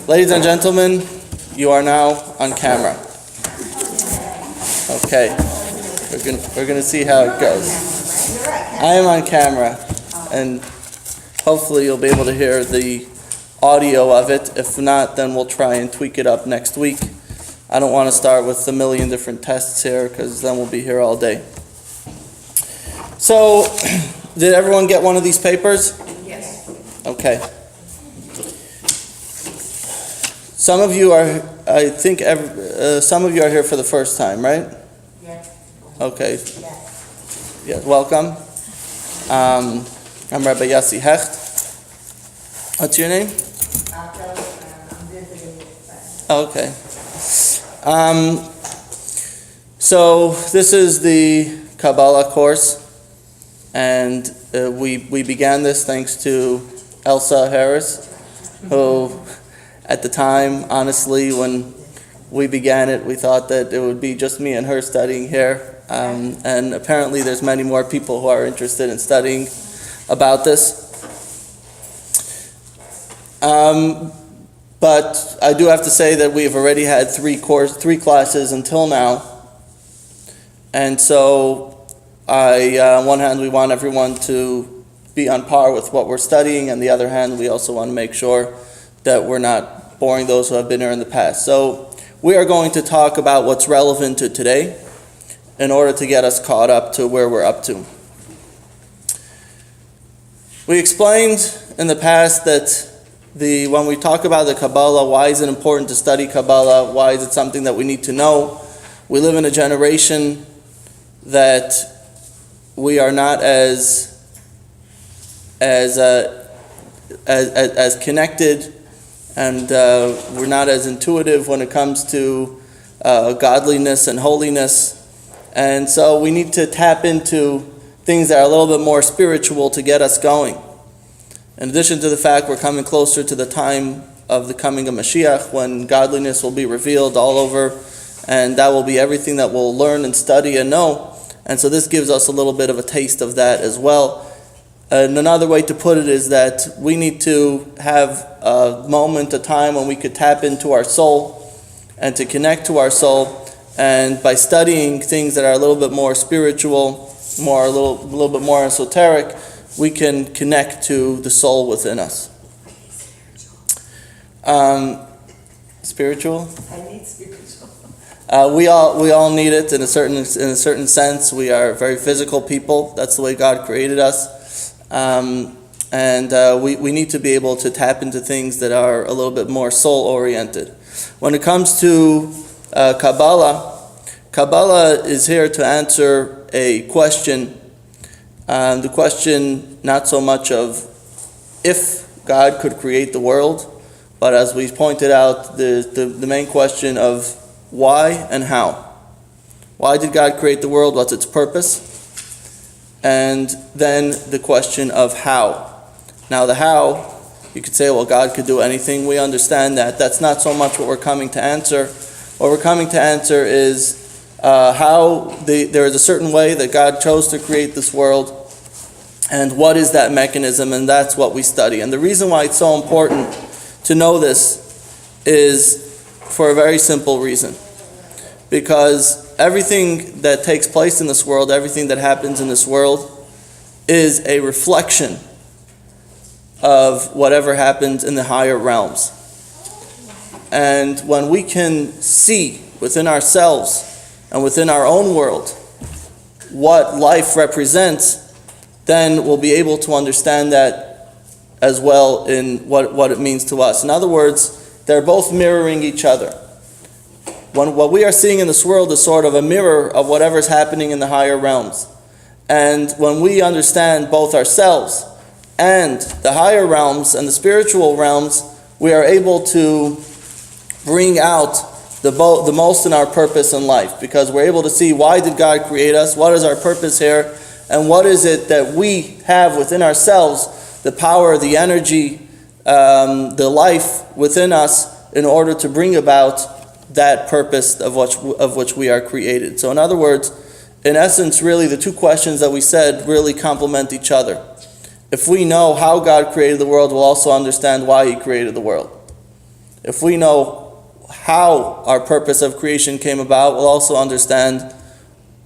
Ladies and gentlemen, you are now on camera. Okay, we're gonna see how it goes. I am on camera, and hopefully you'll be able to hear the audio of it. If not, then we'll try and tweak it up next week. I don't want to start with a million different tests here, because then we'll be here all day. So, did everyone get one of these papers? Yes. Okay. Some of you are, I think, some of you are here for the first time, right? Yes. Okay. Yes. Yeah, welcome. I'm Rabbi Yossi Hecht. What's your name? I'm visiting with Okay. So this is the Kabbala course, and we began this thanks to Elsa Harris, who at the time, honestly, when we began it, we thought that it would be just me and her studying here, and apparently there's many more people who are interested in studying about this. But I do have to say that we've already had three classes until now. And so on one hand, we want everyone to be on par with what we're studying. On the other hand, we also want to make sure that we're not boring those who have been here in the past. So we are going to talk about what's relevant to today in order to get us caught up to where we're up to. We explained in the past that when we talk about the Kabbala, why is it important to study Kabbala? Why is it something that we need to know? We live in a generation that we are not as connected, and we're not as intuitive when it comes to godliness and holiness. And so we need to tap into things that are a little bit more spiritual to get us going. In addition to the fact we're coming closer to the time of the coming of Mashiach, when godliness will be revealed all over, and that will be everything that we'll learn and study and know. And so this gives us a little bit of a taste of that as well. And another way to put it is that we need to have a moment, a time when we could tap into our soul and to connect to our soul. And by studying things that are a little bit more spiritual, a little bit more esoteric, we can connect to the soul within us. Spiritual? I need spiritual. We all need it in a certain sense. We are very physical people. That's the way God created us, and we need to be able to tap into things that are a little bit more soul oriented. When it comes to Kabbala is here to answer a question. The question not so much of if God could create the world, but as we pointed out, the main question of why and how. Why did God create the world? What's its purpose? And then the question of how. Now the how, you could say, well, God could do anything. We understand that. That's not so much what we're coming to answer. What we're coming to answer is how there is a certain way that God chose to create this world, and what is that mechanism, and that's what we study. And the reason why it's so important to know this is for a very simple reason. Because everything that takes place in this world, everything that happens in this world, is a reflection of whatever happens in the higher realms. And when we can see within ourselves and within our own world what life represents, then we'll be able to understand that as well in what it means to us. In other words, they're both mirroring each other. What we are seeing in this world is sort of a mirror of whatever's happening in the higher realms. And when we understand both ourselves and the higher realms and the spiritual realms, we are able to bring out the most in our purpose in life, because we're able to see, why did God create us? What is our purpose here? And what is it that we have within ourselves, the power, the energy, the life within us, in order to bring about that purpose of which we are created. So in other words, in essence, really the two questions that we said really complement each other. If we know how God created the world, we'll also understand why He created the world. if we know how our purpose of creation came about, we'll also understand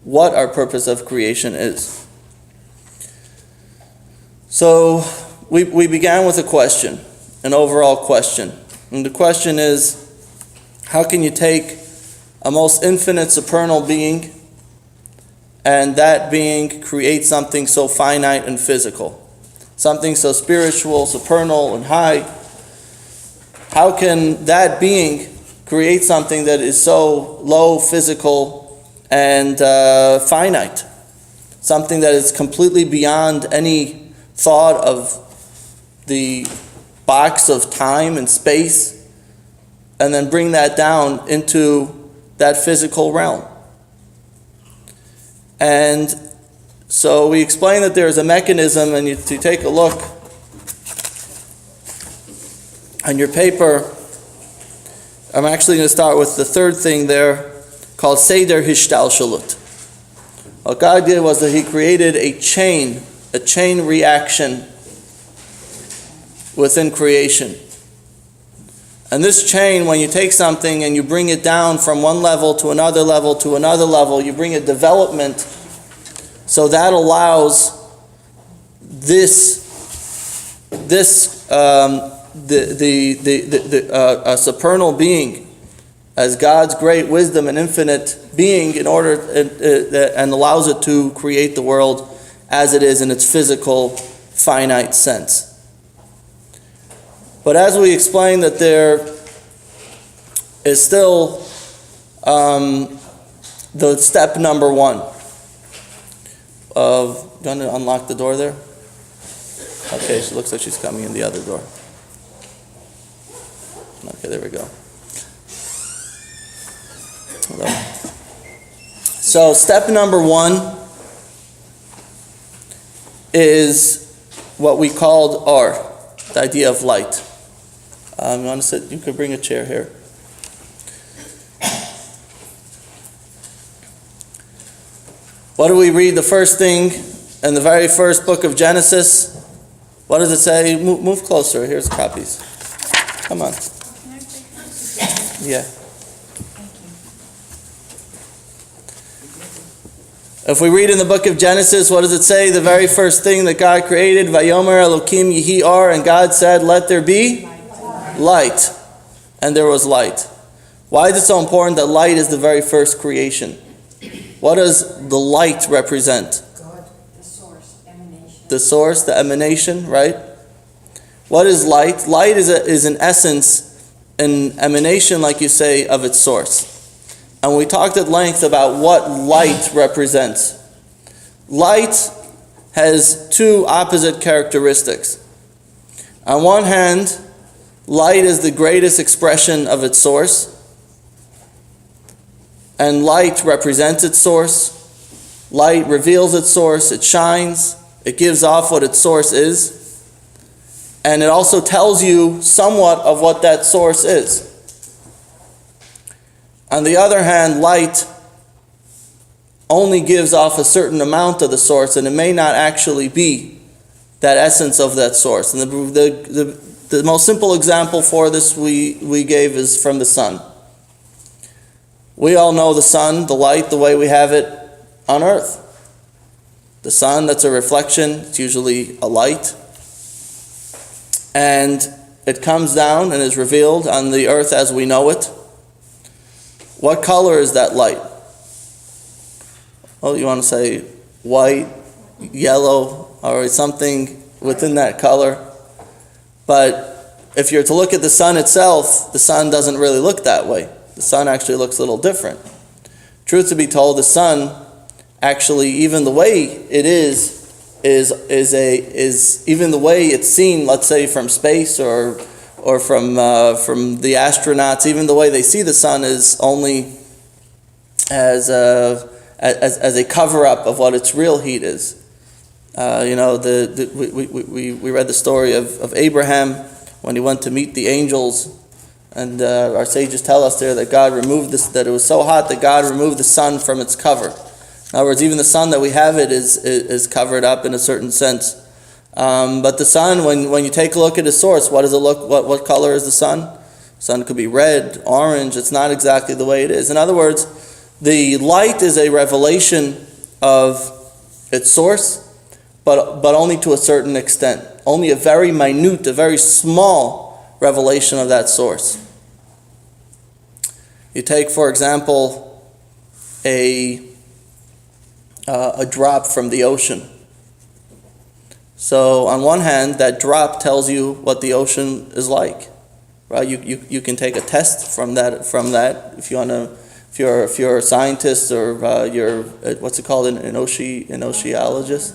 what our purpose of creation is. So we began with a question, an overall question. And the question is, how can you take a most infinite supernal being and that being create something so finite and physical? Something so spiritual, supernal, and high. How can that being create something that is so low, physical, and finite? Something that is completely beyond any thought of the box of time and space, and then bring that down into that physical realm. And so we explain that there's a mechanism, and you take a look on your paper. I'm actually going to start with the third thing there, called Seder Hishtalshalut. What God did was that He created a chain reaction within creation. And this chain, when you take something and you bring it down from one level to another level to another level, you bring a development, so that allows a supernal being, as God's great wisdom and infinite being, in order and allows it to create the world as it is in its physical, finite sense. But as we explained, that there is still the step number one of, going to unlock the door there? Okay, she looks like she's coming in the other door. Okay, there we go. Hello. So step number one is what we called the idea of light. You want to sit? You could bring a chair here. What do we read? The first thing in the very first book of Genesis. What does it say? Move closer. Here's copies. Come on. Yeah. If we read in the book of Genesis, what does it say? The very first thing that God created, Vayomer Elokim Yehi Or, and God said, let there be light. And there was light. Why is it so important that light is the very first creation? What does the light represent? God, the source, emanation. The source, the emanation, right? What is light? Light is in essence an emanation, like you say, of its source. And we talked at length about what light represents. Light has two opposite characteristics. On one hand, light is the greatest expression of its source, and light represents its source. Light reveals its source, it shines, it gives off what its source is, and it also tells you somewhat of what that source is. On the other hand, light only gives off a certain amount of the source, and it may not actually be that essence of that source. And the most simple example for this we gave is from the sun. We all know the sun, the light, the way we have it on earth. The sun, that's a reflection, it's usually a light. And it comes down and is revealed on the earth as we know it. What color is that light? Oh, you want to say white, yellow, or something within that color. But if you're to look at the sun itself, the sun doesn't really look that way. The sun actually looks a little different. Truth to be told, the sun actually, even the way it is even the way it's seen, let's say from space or from the astronauts, even the way they see the sun is only as a cover-up of what its real heat is. We read the story of Abraham when he went to meet the angels, and our sages tell us there that God removed this, that it was so hot that God removed the sun from its cover. In other words, even the sun that we have is covered up in a certain sense. But the sun, when you take a look at the source, what does it look? What color is the sun? Sun could be red, orange. It's not exactly the way it is. In other words, the light is a revelation of its source, but only to a certain extent. Only a very minute, a very small revelation of that source. You take, for example, a drop from the ocean. So on one hand, that drop tells you what the ocean is like, right? You can take a test from that. If you want to, if you're a scientist or you're what's it called, an oceologist,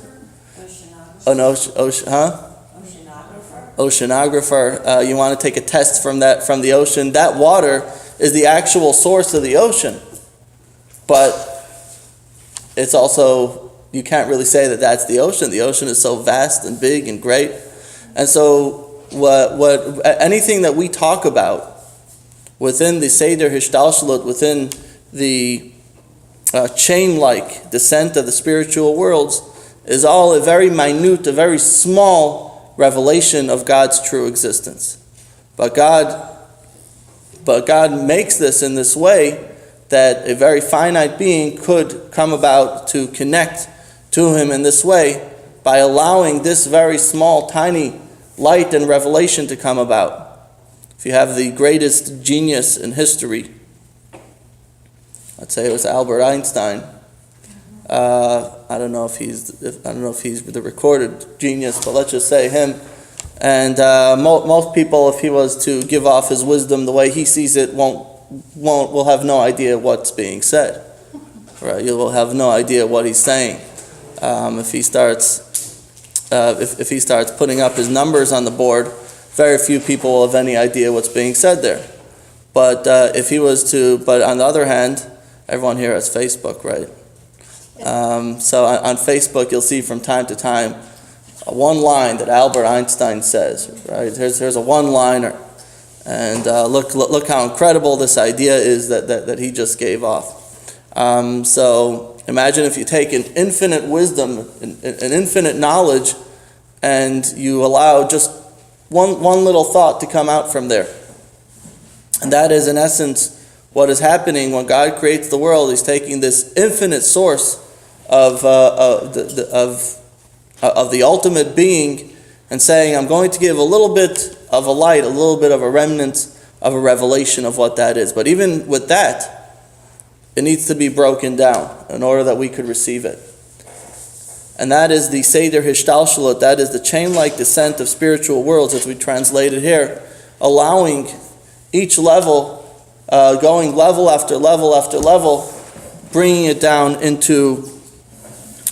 oceanographer. You want to take a test from the ocean. That water is the actual source of the ocean, but it's also, you can't really say that that's the ocean. The ocean is so vast and big and great. And so anything that we talk about within the Seder Hishtalshalut, within the chain-like descent of the spiritual worlds, is all a very minute, a very small revelation of God's true existence. But God makes this in this way that a very finite being could come about to connect to him in this way by allowing this very small, tiny light and revelation to come about. If you have the greatest genius in history, let's say it was Albert Einstein. I don't know if he's the recorded genius, but let's just say him. And most people, if he was to give off his wisdom the way he sees it, will have no idea what's being said. Right? You will have no idea what he's saying. If he starts putting up his numbers on the board, very few people will have any idea what's being said there. But but on the other hand, everyone here has Facebook, right? So on Facebook, you'll see from time to time one line that Albert Einstein says. Right? Here's a one-liner, and look how incredible this idea is that he just gave off. So imagine if you take an infinite wisdom, an infinite knowledge, and you allow just one little thought to come out from there. And that is, in essence, what is happening when God creates the world. He's taking this infinite source of the ultimate being and saying, I'm going to give a little bit of a light, a little bit of a remnant of a revelation of what that is. But even with that, it needs to be broken down in order that we could receive it. And that is the Seder Hishtalshalut, that is the chain-like descent of spiritual worlds, as we translated here, allowing each level, going level after level after level, bringing it down into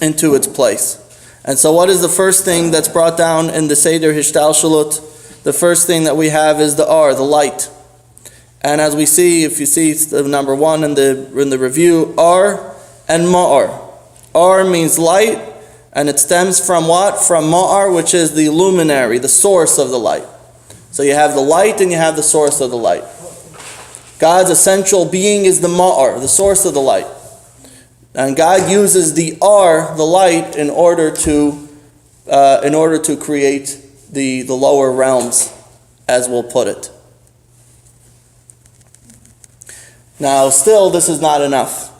its place. And so what is the first thing that's brought down in the Seder Hishtalshalut? The first thing that we have is the Ar, the light. And as we see, if you see the number one in the review, Ar and Ma'ar. Ar means light, and it stems from what? From Ma'ar, which is the luminary, the source of the light. So you have the light and you have the source of the light. God's essential being is the Ma'ar, the source of the light. And God uses the Ar, the light, in order to create the lower realms, as we'll put it. Now, still, this is not enough.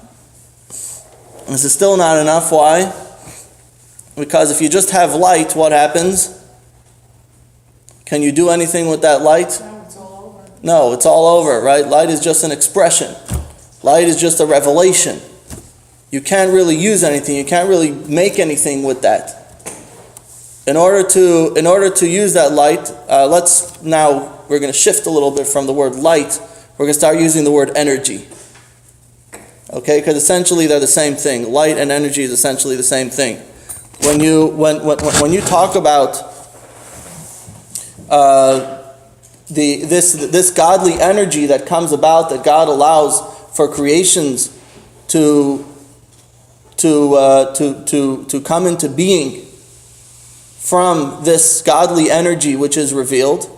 This is still not enough. Why? Because if you just have light, what happens? Can you do anything with that light? No, it's all over. No, it's all over, right? Light is just an expression. Light is just a revelation. You can't really use anything. You can't really make anything with that. In order to use that light, we're going to shift a little bit from the word light. We're going to start using the word energy. Okay, because essentially they're the same thing. Light and energy is essentially the same thing. When you talk about this godly energy that comes about, that God allows for creations to come into being from this godly energy which is revealed,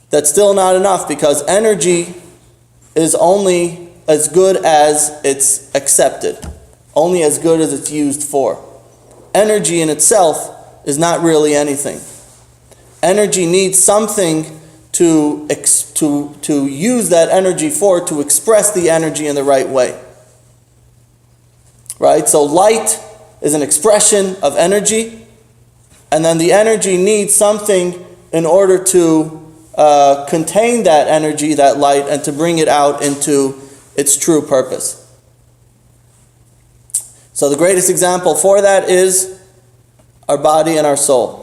that's still not enough, because energy is only as good as it's accepted, only as good as it's used for. Energy in itself is not really anything. Energy needs something to use that energy for, to express the energy in the right way. Right? So light is an expression of energy, and then the energy needs something in order to contain that energy, that light, and to bring it out into its true purpose. So the greatest example for that is our body and our soul.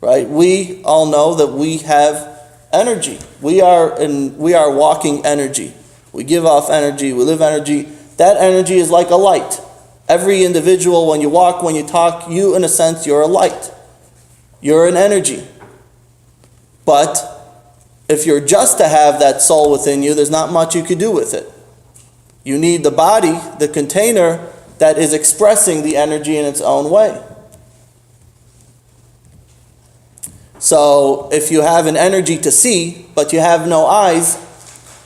Right? We all know that we have energy. We are walking energy. We give off energy, we live energy. That energy is like a light. Every individual, when you walk, when you talk, you, in a sense, you're a light. You're an energy. But if you're just to have that soul within you, there's not much you could do with it. You need the body, the container that is expressing the energy in its own way. So if you have an energy to see, but you have no eyes,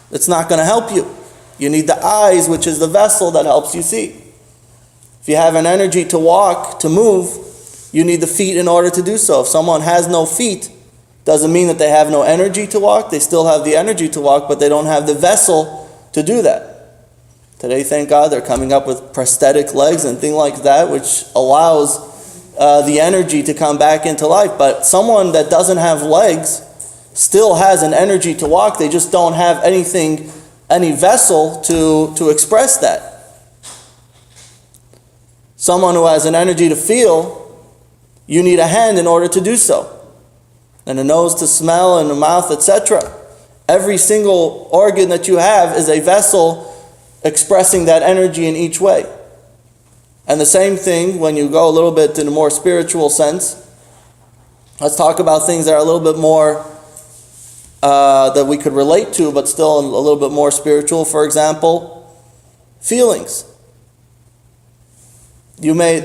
it's not going to help you. You need the eyes, which is the vessel that helps you see. If you have an energy to walk, to move, you need the feet in order to do so. If someone has no feet, doesn't mean that they have no energy to walk. They still have the energy to walk, but they don't have the vessel to do that. Today, thank God, they're coming up with prosthetic legs and things like that, which allows the energy to come back into life. But someone that doesn't have legs still has an energy to walk. They just don't have anything, any vessel to express that. Someone who has an energy to feel, you need a hand in order to do so, and a nose to smell, and a mouth, etc. Every single organ that you have is a vessel expressing that energy in each way. And the same thing when you go a little bit in a more spiritual sense. Let's talk about things that are a little bit more that we could relate to, but still a little bit more spiritual. For example, feelings. There may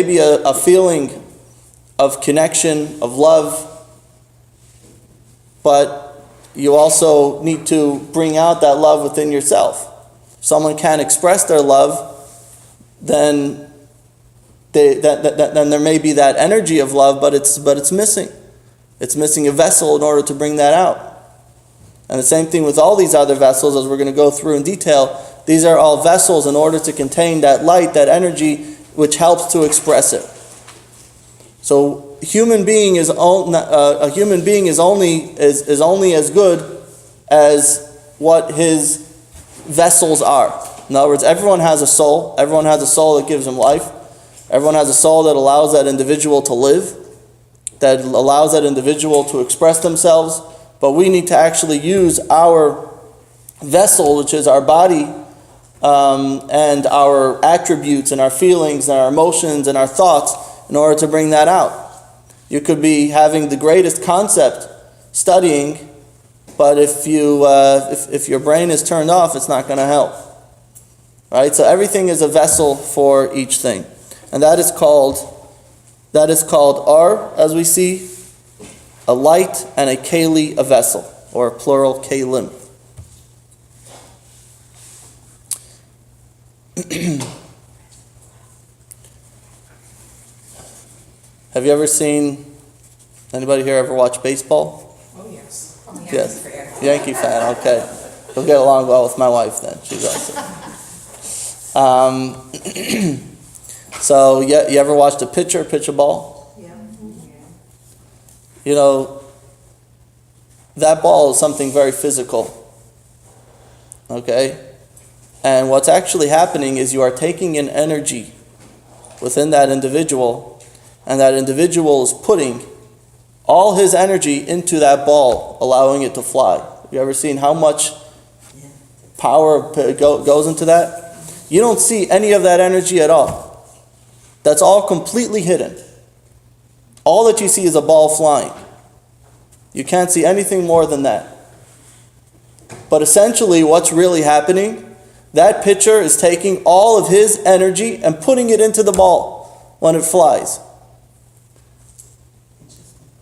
be a feeling of connection, of love, but you also need to bring out that love within yourself. If someone can't express their love, then there may be that energy of love, but it's missing. It's missing a vessel in order to bring that out. And the same thing with all these other vessels, as we're going to go through in detail. These are all vessels in order to contain that light, that energy, which helps to express it. So a human being is only as good as what his vessels are. In other words, everyone has a soul. Everyone has a soul that gives him life. Everyone has a soul that allows that individual to live, that allows that individual to express themselves. But we need to actually use our vessel, which is our body, and our attributes and our feelings and our emotions and our thoughts in order to bring that out. You could be having the greatest concept studying, but if your brain is turned off, it's not going to help. Right? So everything is a vessel for each thing. And that is called ar, as we see, a light, and a Keili, a vessel, or plural Keilim. Have you ever seen, anybody here ever watch baseball? Oh, yes. Yes. Yankee fan, okay. You'll get along well with my wife then. She's awesome. So, you ever watched a pitcher pitch a ball? Yeah. You know, that ball is something very physical. Okay? And what's actually happening is you are taking in energy within that individual, and that individual is putting all his energy into that ball, allowing it to fly. Have you ever seen how much power goes into that? You don't see any of that energy at all. That's all completely hidden. All that you see is a ball flying. You can't see anything more than that. But essentially what's really happening, that pitcher is taking all of his energy and putting it into the ball when it flies.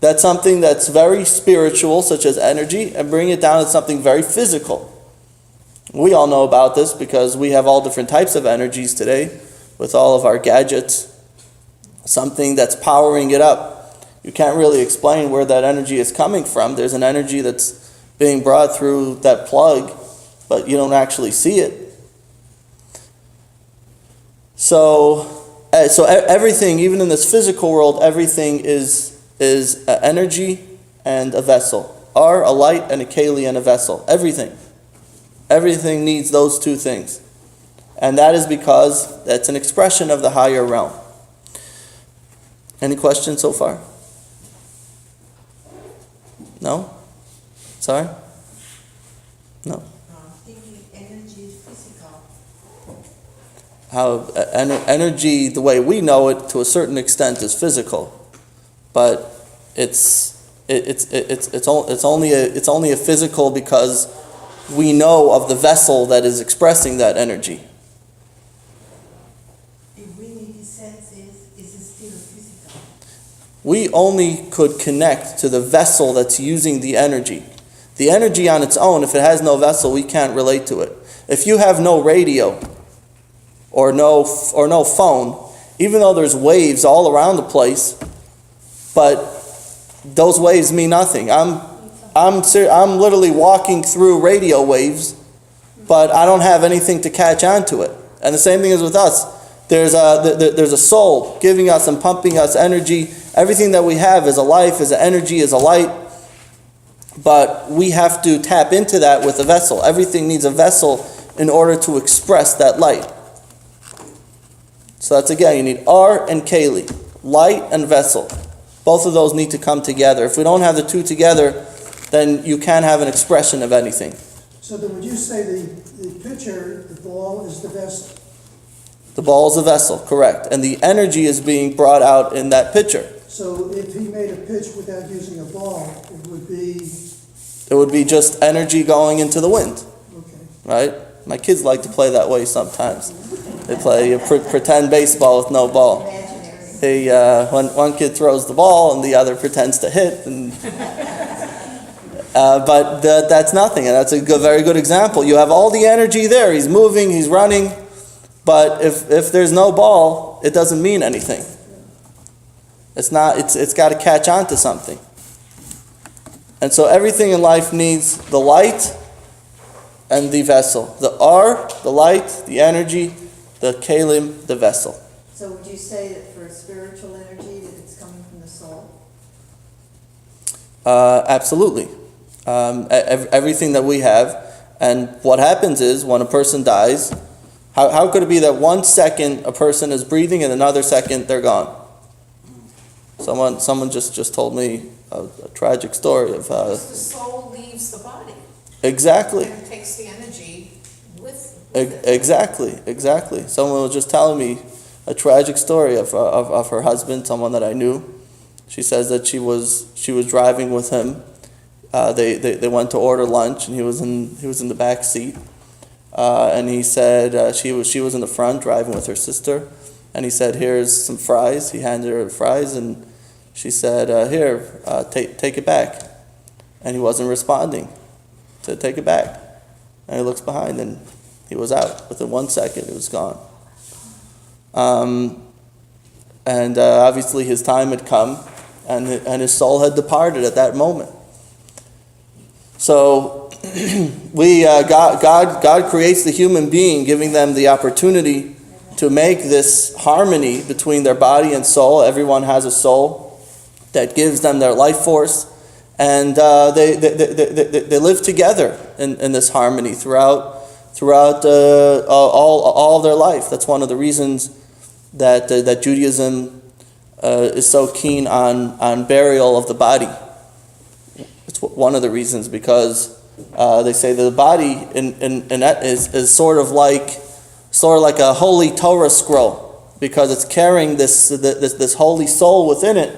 That's something that's very spiritual, such as energy, and bring it down to something very physical. We all know about this because we have all different types of energies today with all of our gadgets. Something that's powering it up. You can't really explain where that energy is coming from. There's an energy that's being brought through that plug, but you don't actually see it. So everything, even in this physical world, everything is energy and a vessel. A light and a Keili and a vessel. Everything. Everything needs those two things. And that is because that's an expression of the higher realm. Any questions so far? No? Sorry? No? Thinking energy is physical. How energy, the way we know it, to a certain extent, is physical, but it's only a physical because we know of the vessel that is expressing that energy. If we need the senses, is it still physical? We only could connect to the vessel that's using the energy. The energy on its own, if it has no vessel, we can't relate to it. If you have no radio or no phone, even though there's waves all around the place, but those waves mean nothing. I'm literally walking through radio waves, but I don't have anything to catch onto it. And the same thing is with us. There's a soul giving us and pumping us energy. Everything that we have is a life, is an energy, is a light. But we have to tap into that with a vessel. Everything needs a vessel in order to express that light. So that's again, you need R and Keili, light and vessel. Both of those need to come together. If we don't have the two together, then you can't have an expression of anything. So then would you say the pitcher, the ball, is the vessel? The ball is a vessel, correct. And the energy is being brought out in that pitcher. So if he made a pitch without using a ball, it would be... It would be just energy going into the wind, Okay. right? My kids like to play that way sometimes. They play pretend baseball with no ball. One kid throws the ball and the other pretends to hit. But that's nothing, and that's a very good example. You have all the energy there. He's moving, he's running. But if there's no ball, it doesn't mean anything. It's got to catch on to something. And so everything in life needs the light and the vessel. The R, the light, the energy, the kelim, the vessel. So would you say that for spiritual energy that it's coming from the soul? Absolutely. Everything that we have. And what happens is when a person dies, how could it be that 1 second a person is breathing and another second they're gone? Someone just told me a tragic story of because the soul leaves the body. Exactly. And it takes the energy with it. Exactly. Someone was just telling me a tragic story of her husband, someone that I knew. She says that she was driving with him. They went to order lunch, and he was in the back seat. And he said she was in the front driving with her sister, and he said, "Here's some fries." He handed her fries, and she said, "Here, take it back." And he wasn't responding. Said, "Take it back." And he looks behind, and he was out. Within 1 second, it was gone. And obviously his time had come, and his soul had departed at that moment. So God creates the human being, giving them the opportunity to make this harmony between their body and soul. Everyone has a soul that gives them their life force, and they live together in this harmony throughout all their life. That's one of the reasons that Judaism is so keen on burial of the body. It's one of the reasons, because they say that the body is sort of like a holy Torah scroll, because it's carrying this holy soul within it.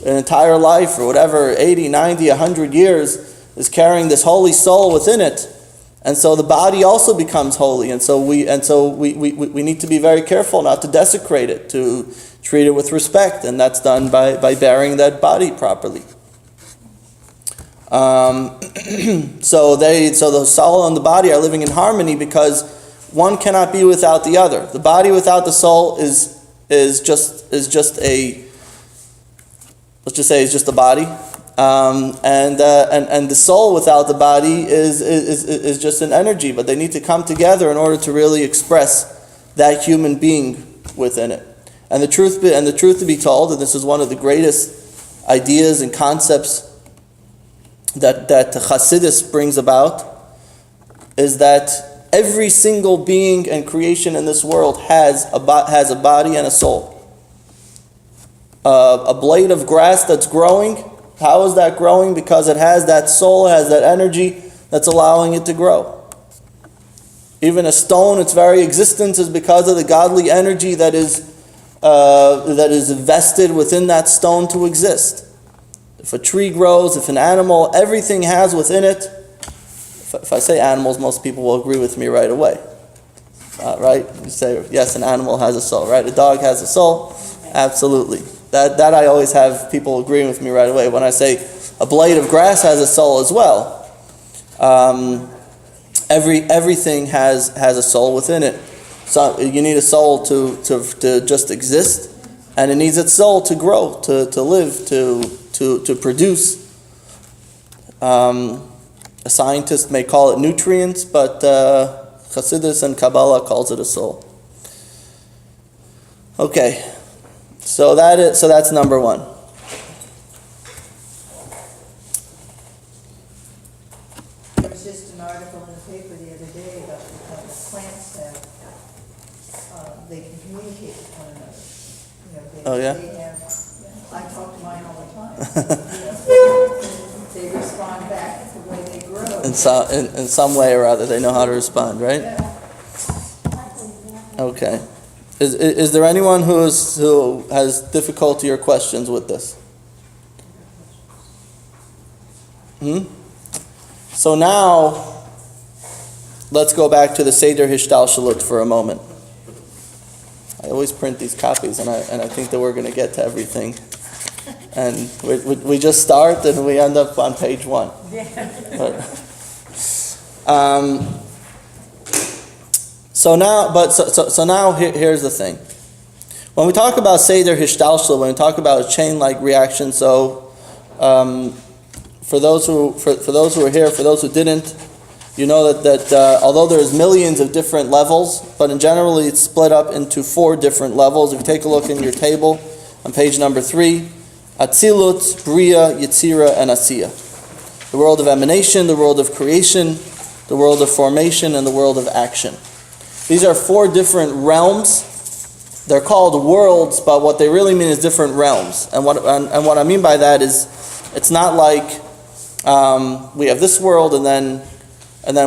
An entire life, or whatever, 80, 90, 100 years, is carrying this holy soul within it. And so the body also becomes holy, and so we need to be very careful not to desecrate it, to treat it with respect, and that's done by burying that body properly. So the soul and the body are living in harmony, because one cannot be without the other. The body without the soul is just let's just say it's just a body. And the soul without the body is just an energy, but they need to come together in order to really express that human being within it. And the truth to be told, and this is one of the greatest ideas and concepts that Chassidus brings about, is that every single being and creation in this world has a body and a soul. A blade of grass that's growing, how is that growing? Because it has that soul, has that energy that's allowing it to grow. Even a stone, its very existence is because of the godly energy that is invested within that stone to exist. If a tree grows, if an animal, everything has within it. If I say animals, most people will agree with me right away. Right? You say, yes, an animal has a soul, right? A dog has a soul. Absolutely. That I always have people agreeing with me right away. When I say a blade of grass has a soul as well, everything has a soul within it. So you need a soul to just exist, and it needs its soul to grow, to live, to produce. A scientist may call it nutrients, but Chassidus and Kabbala calls it a soul. Okay. So that's number one. There was just an article in the paper the other day about the plants have, they can communicate with one another. Oh, yeah? They have, I talk to mine all the time. They respond back the way they grow. In some way or other, they know how to respond, right? Okay. Is there anyone who has difficulty or questions with this? So now, let's go back to the Seder Hishtalshalut for a moment. I always print these copies, and I think that we're going to get to everything. And we just start, and we end up on page 1. So now here's the thing. When we talk about Seder Hishtalshalut, when we talk about a chain-like reaction, so for those who are here, for those who didn't, you know that although there's millions of different levels, but in general it's split up into 4 different levels. If you take a look in your table on page number 3, Atzilut, beriah, Yetzirah, and Asiyah. The world of emanation, the world of creation, the world of formation, and the world of action. These are 4 different realms. They're called worlds, but what they really mean is different realms. And what I mean by that is, it's not like we have this world, and then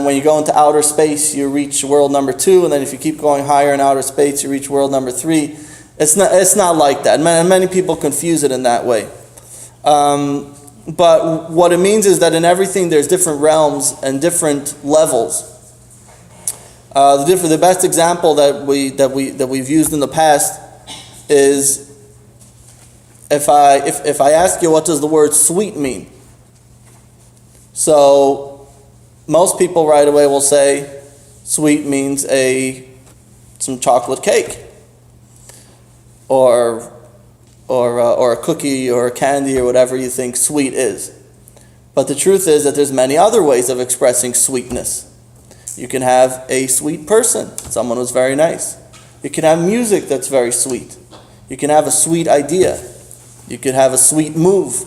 when you go into outer space, you reach world number 2, and then if you keep going higher in outer space, you reach world number 3. It's not like that. Many people confuse it in that way. But what it means is that in everything, there's different realms and different levels. The best example that we've used in the past is if I ask you what does the word sweet mean. So most people right away will say sweet means some chocolate cake, or a cookie or a candy or whatever you think sweet is. But the truth is that there's many other ways of expressing sweetness. You can have a sweet person, someone who's very nice. You can have music that's very sweet. You can have a sweet idea. You could have a sweet move.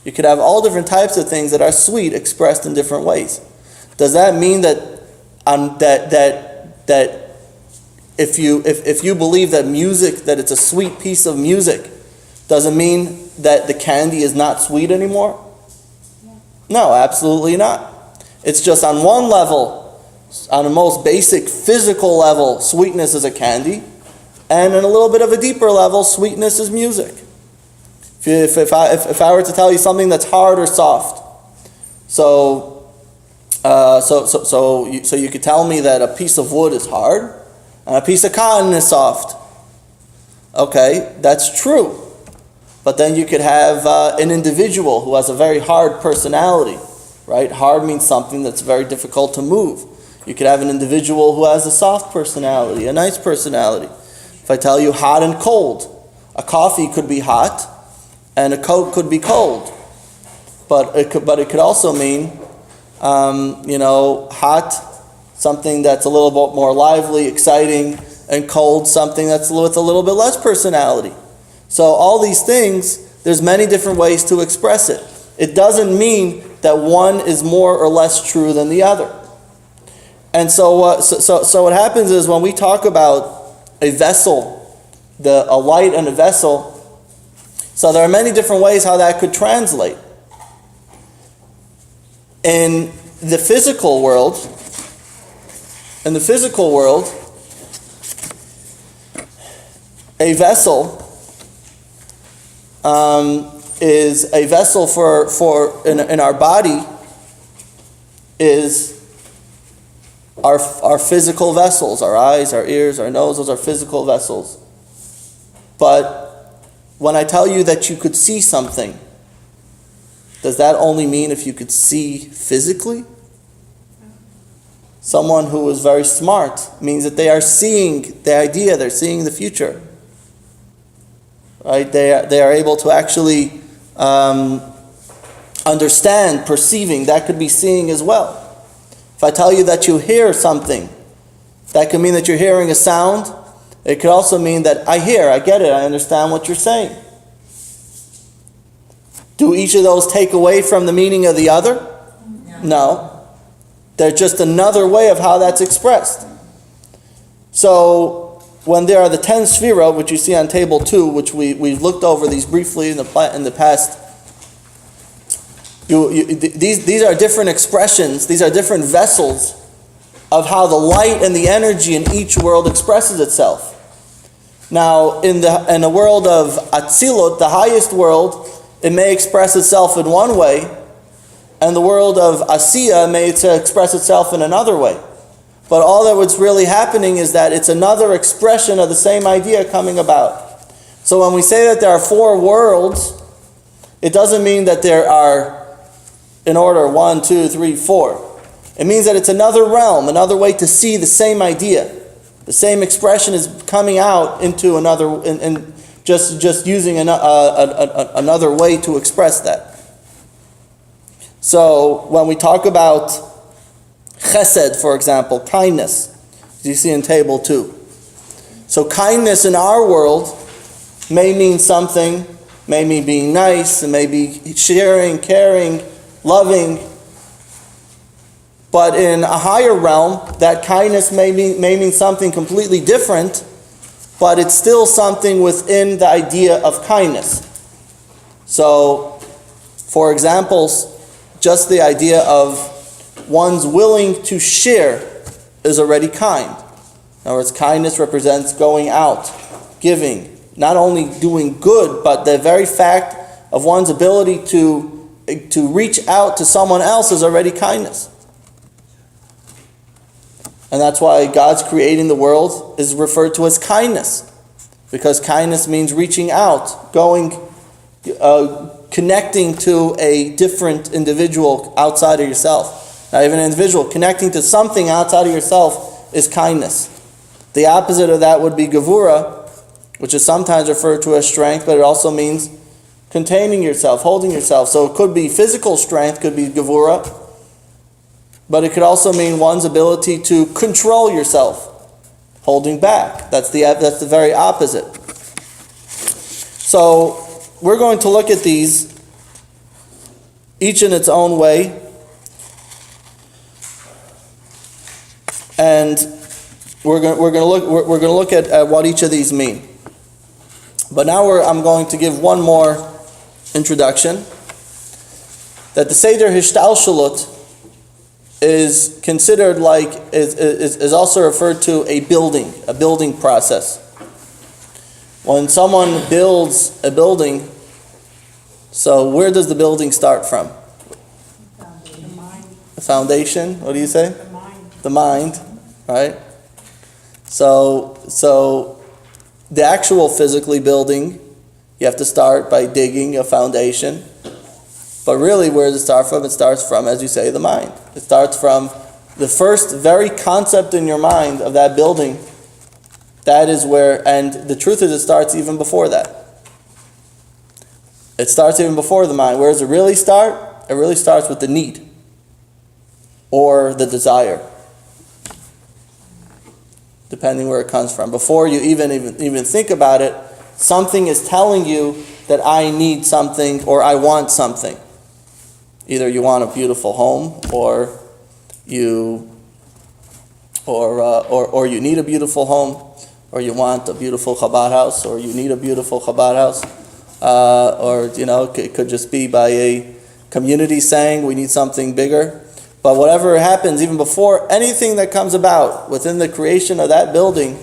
You could have all different types of things that are sweet expressed in different ways. Does that mean that if you believe that music, that it's a sweet piece of music, doesn't mean that the candy is not sweet anymore? No, absolutely not. It's just on one level, on the most basic physical level, sweetness is a candy, and on a little bit of a deeper level, sweetness is music. If I were to tell you something that's hard or soft, so you could tell me that a piece of wood is hard and a piece of cotton is soft. Okay, that's true. But then you could have an individual who has a very hard personality, right? Hard means something that's very difficult to move. You could have an individual who has a soft personality, a nice personality. If I tell you hot and cold, a coffee could be hot And a coat could be cold, but it could also mean, hot, something that's a little bit more lively, exciting, and cold, something that's with a little bit less personality. So all these things, there's many different ways to express it. It doesn't mean that one is more or less true than the other. And so what happens is when we talk about a vessel, a light and a vessel, so there are many different ways how that could translate. In the physical world, a vessel is a vessel for in our body is our physical vessels, our eyes, our ears, our nose, those are physical vessels. But when I tell you that you could see something, does that only mean if you could see physically? Someone who is very smart means that they are seeing the idea, they're seeing the future. Right? They are able to actually understand, perceiving. That could be seeing as well. If I tell you that you hear something, that could mean that you're hearing a sound. It could also mean that I get it, I understand what you're saying. Do each of those take away from the meaning of the other? No. They're just another way of how that's expressed. So when there are the 10 sefirot, which you see on table 2, which we've looked over these briefly in the past, these are different expressions, these are different vessels of how the light and the energy in each world expresses itself. Now, in the world of Atzilut, the highest world, it may express itself in one way, and the world of Asiya may express itself in another way. But all that what's really happening is that it's another expression of the same idea coming about. So when we say that there are 4 worlds, it doesn't mean that there are, in order, 1, 2, 3, 4. It means that it's another realm, another way to see the same idea. The same expression is coming out into another, and just using another way to express that. So when we talk about chesed, for example, kindness, as you see in table 2. So kindness in our world may mean something, may mean being nice, and may be sharing, caring, loving. But in a higher realm, that kindness may mean something completely different, but it's still something within the idea of kindness. So, for example, just the idea of one's willing to share is already kind. In other words, kindness represents going out, giving, not only doing good, but the very fact of one's ability to reach out to someone else is already kindness. And that's why God's creating the world is referred to as kindness. Because kindness means reaching out, going, connecting to a different individual outside of yourself. Not even an individual, connecting to something outside of yourself is kindness. The opposite of that would be gevura, which is sometimes referred to as strength, but it also means containing yourself, holding yourself. So it could be physical strength, could be gevura, but it could also mean one's ability to control yourself, holding back. That's the very opposite. So we're going to look at these, each in its own way, and we're going to look at what each of these mean. But now I'm going to give one more introduction. That the Seder Hishtalshalut is considered is also referred to a building process. When someone builds a building, so where does the building start from? The foundation. What do you say? The mind, right? So the actual physically building, you have to start by digging a foundation. But really, where does it start from? It starts from, as you say, the mind. It starts from the first very concept in your mind of that building. That is where, and the truth is it starts even before that. It starts even before the mind. Where does it really start? It really starts with the need or the desire, depending where it comes from. Before you even think about it, something is telling you that I need something or I want something. Either you want a beautiful home, or you need a beautiful home, or you want a beautiful Chabad house, or you need a beautiful Chabad house, or it could just be by a community saying we need something bigger. But whatever happens, even before anything that comes about within the creation of that building,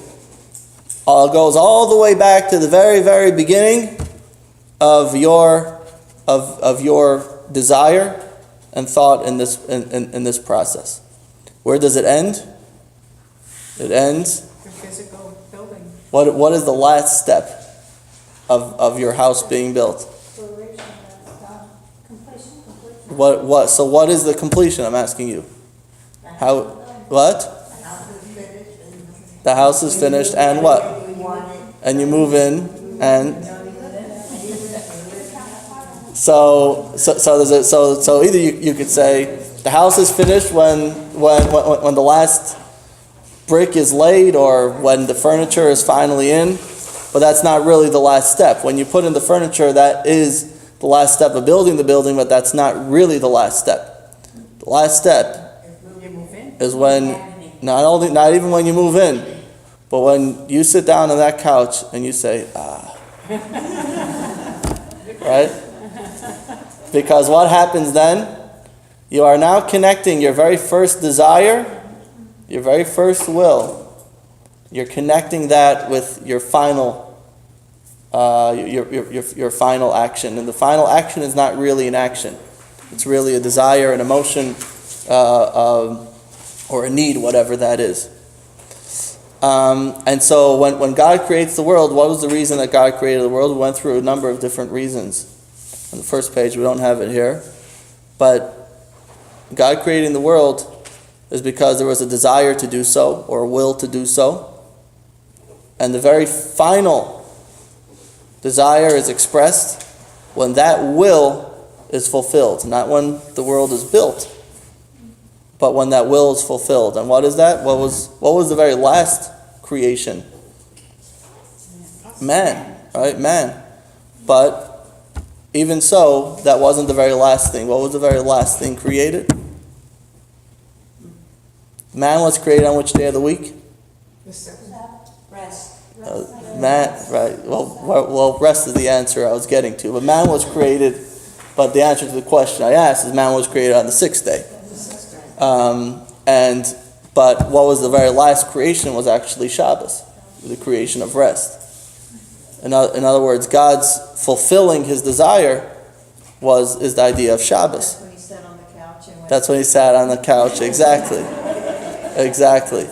goes all the way back to the very, very beginning of your desire and thought in this process. Where does it end? It ends. The physical building. What is the last step of your house being built? What? So what is the completion? I'm asking you. How? What? The house is finished, and what? And you move in, and so either you could say the house is finished when the last brick is laid, or when the furniture is finally in, but that's not really the last step. When you put in the furniture, that is the last step of building the building, but that's not really the last step. The last step is when not even when you move in, but when you sit down on that couch and you say, right? Because what happens then? You are now connecting your very first desire, your very first will. You're connecting that with your final your final action. And the final action is not really an action. It's really a desire, an emotion, or a need, whatever that is. And so when God creates the world, what was the reason that God created the world? We went through a number of different reasons. On the first page, we don't have it here. But God creating the world is because there was a desire to do so, or a will to do so. And the very final desire is expressed when that will is fulfilled. Not when the world is built, but when that will is fulfilled. And what is that? What was the very last creation? Man, right? Man. But even so, that wasn't the very last thing. What was the very last thing created? Man was created on which day of the week? The seventh. Rest. Man, right. Well, rest is the answer I was getting to. But man was created, but the answer to the question I asked is man was created on the sixth day. But what was the very last creation was actually Shabbos, the creation of rest. In other words, God's fulfilling his desire is the idea of Shabbos. That's when he sat on the couch and went. That's when he sat on the couch. Exactly. Exactly.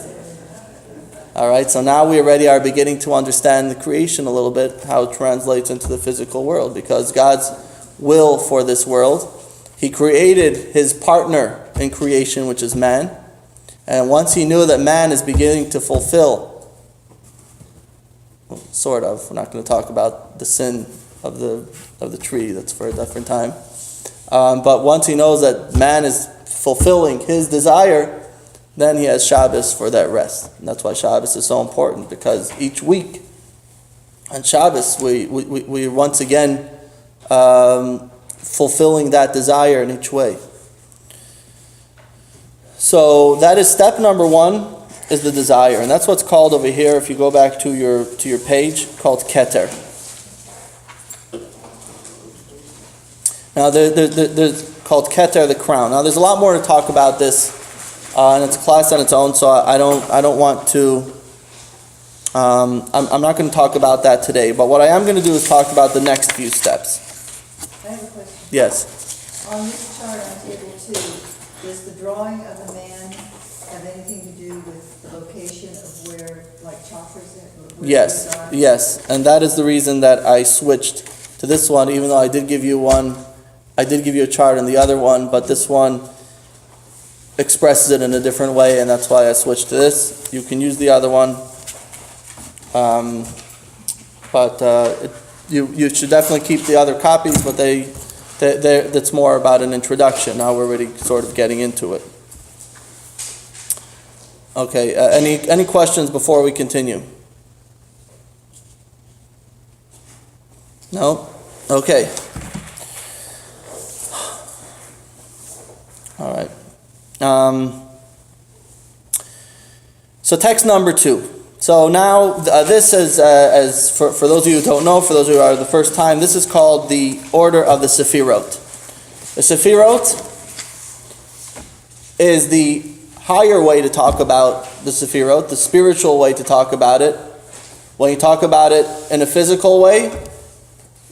All right, so now we already are beginning to understand the creation a little bit, how it translates into the physical world, because God's will for this world, he created his partner in creation, which is man. And once he knew that man is beginning to fulfill, sort of, we're not going to talk about the sin of the tree, that's for a different time. But once he knows that man is fulfilling his desire, then he has Shabbos for that rest. And that's why Shabbos is so important, because each week on Shabbos we once again fulfilling that desire in each way. So that is step number one, is the desire. And that's what's called over here, if you go back to your page, called Keter. Now there's called Keter, the crown. Now there's a lot more to talk about this. And it's a class on its own, so I don't want to. I'm not going to talk about that today. But what I am going to do is talk about the next few steps. I have a question. Yes. On this chart on table 2, does the drawing of the man have anything to do with the location of where, like, chakras are? Yes. Yes. And that is the reason that I switched to this one, even though I did give you one. I did give you a chart in the other one, but this one expresses it in a different way, and that's why I switched to this. You can use the other one, but you should definitely keep the other copies, but that's more about an introduction. Now we're already sort of getting into it. Okay, any questions before we continue? No? Okay. All right. So text number 2. So now this is, as for those of you who don't know, for those who are the first time, this is called the order of the sefirot. The sefirot is the higher way to talk about the sefirot, the spiritual way to talk about it. When you talk about it in a physical way,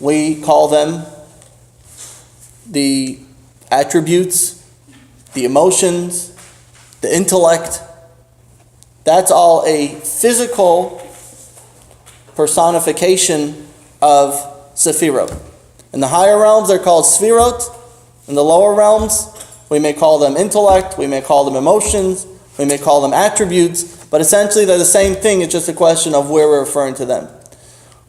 we call them the attributes, the emotions, the intellect. That's all a physical personification of sefirot. In the higher realms, they're called sefirot. In the lower realms, we may call them intellect, we may call them emotions, we may call them attributes, but essentially they're the same thing, it's just a question of where we're referring to them.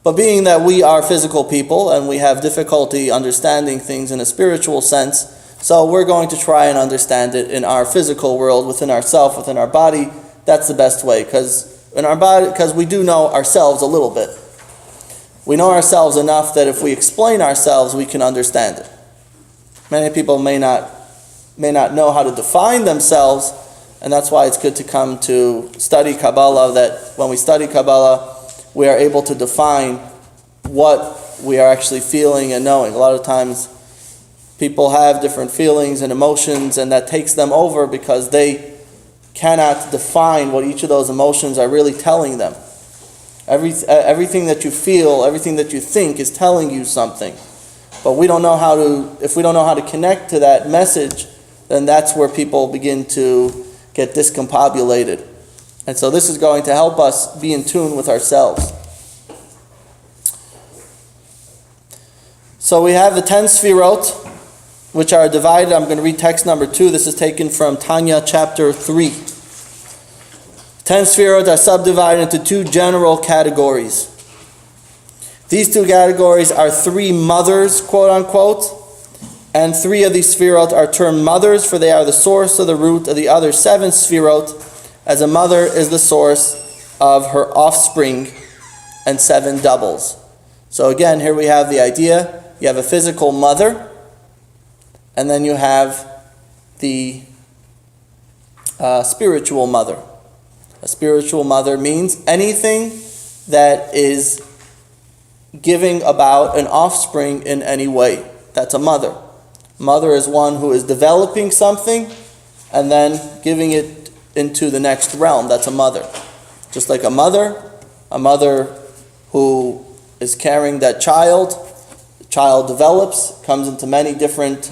But being that we are physical people and we have difficulty understanding things in a spiritual sense, so we're going to try and understand it in our physical world, within ourselves, within our body. That's the best way, because in our body, because we do know ourselves a little bit. We know ourselves enough that if we explain ourselves, we can understand it. Many people may not know how to define themselves, and that's why it's good to come to study Kabbala, that when we study Kabbala, we are able to define what we are actually feeling and knowing. A lot of times people have different feelings and emotions, and that takes them over because they cannot define what each of those emotions are really telling them. Everything that you feel, everything that you think is telling you something. But if we don't know how to connect to that message, then that's where people begin to get discombobulated. And so this is going to help us be in tune with ourselves. So we have the 10 sefirot, which are divided. I'm going to read text number 2. This is taken from Tanya chapter 3. 10 sefirot are subdivided into 2 general categories. These 2 categories are 3 mothers, quote unquote, and 3 of these sefirot are termed mothers, for they are the source or the root of the other 7 sefirot, as a mother is the source of her offspring, and 7 doubles. So again, here we have the idea. You have a physical mother, and then you have the spiritual mother. A spiritual mother means anything that is giving about an offspring in any way. That's a mother. Mother is one who is developing something and then giving it into the next realm. That's a mother. Just like a mother who is carrying that child, the child develops, comes into many different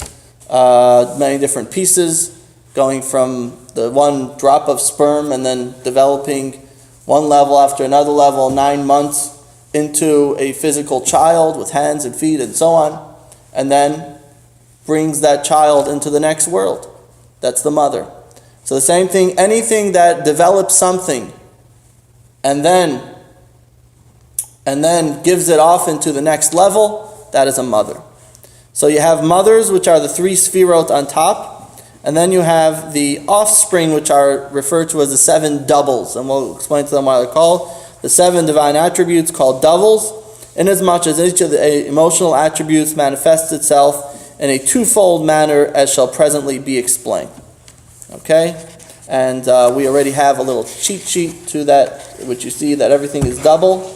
pieces, going from the one drop of sperm and then developing one level after another level, 9 months, into a physical child with hands and feet and so on, and then brings that child into the next world. That's the mother. So the same thing, anything that develops something and then gives it off into the next level, that is a mother. So you have mothers, which are the 3 sefirot on top, and then you have the offspring, which are referred to as the 7 doubles, and we'll explain to them why they're called. The 7 divine attributes called doubles, inasmuch as each of the emotional attributes manifests itself in a twofold manner, as shall presently be explained. Okay? And we already have a little cheat sheet to that, which you see that everything is double.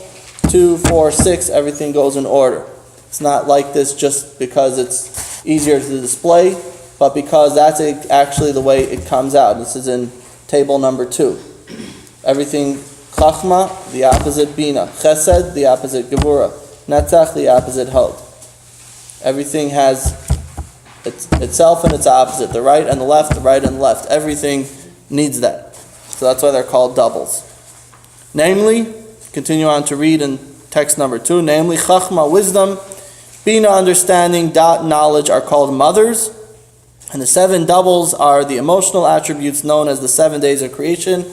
2, 4, 6, everything goes in order. It's not like this just because it's easier to display, but because that's actually the way it comes out. This is in table number 2. Everything, chochamah, the opposite binah. Chesed, the opposite gevurah. Netzach, the opposite hod. Everything has itself and its opposite. The right and the left, the right and the left. Everything needs that. So that's why they're called doubles. Namely, continue on to read in text number 2. Namely, chachma, wisdom, binah, understanding, dot, knowledge are called mothers. And the 7 doubles are the emotional attributes known as the 7 days of creation.